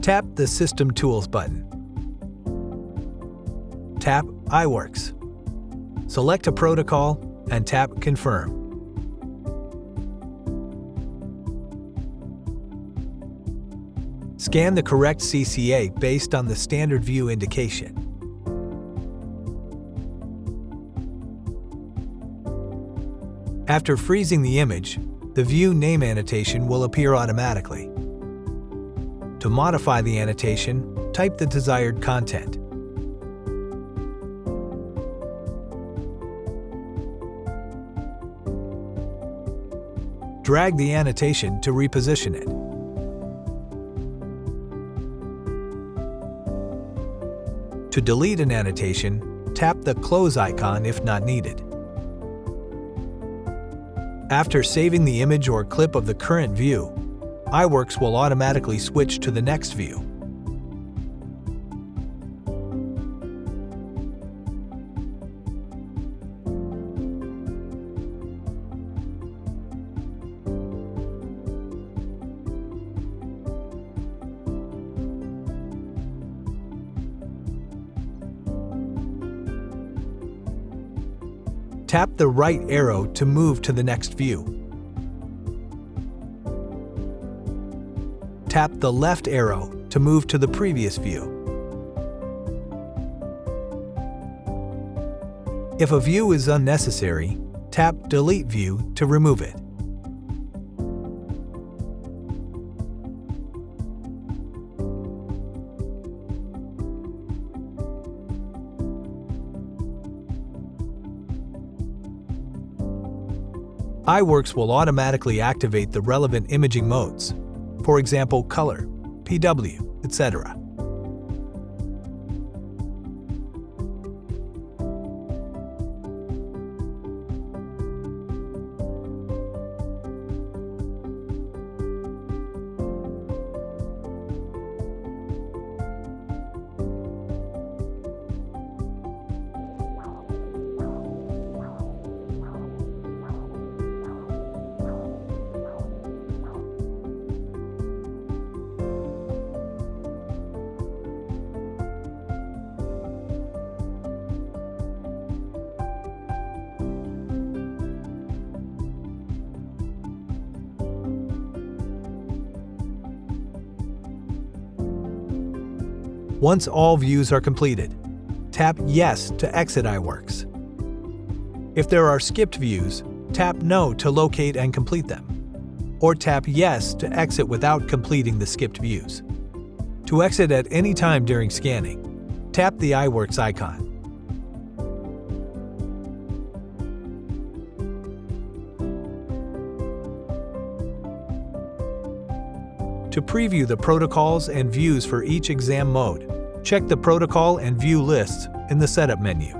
Tap the System Tools button. Tap iWorks. Select a protocol and tap Confirm. Scan the correct CCA based on the standard view indication. After freezing the image, the view name annotation will appear automatically. To modify the annotation, type the desired content. Drag the annotation to reposition it. To delete an annotation, tap the Close icon if not needed. After saving the image or clip of the current view, iWorks will automatically switch to the next view. Tap the right arrow to move to the next view. Tap the left arrow to move to the previous view. If a view is unnecessary, tap Delete View to remove it. iWorks will automatically activate the relevant imaging modes, for example color, PW, etc. Once all views are completed, tap Yes to exit iWorks. If there are skipped views, tap No to locate and complete them, or tap Yes to exit without completing the skipped views. To exit at any time during scanning, tap the iWorks icon. To preview the protocols and views for each exam mode, check the protocol and view lists in the Setup menu.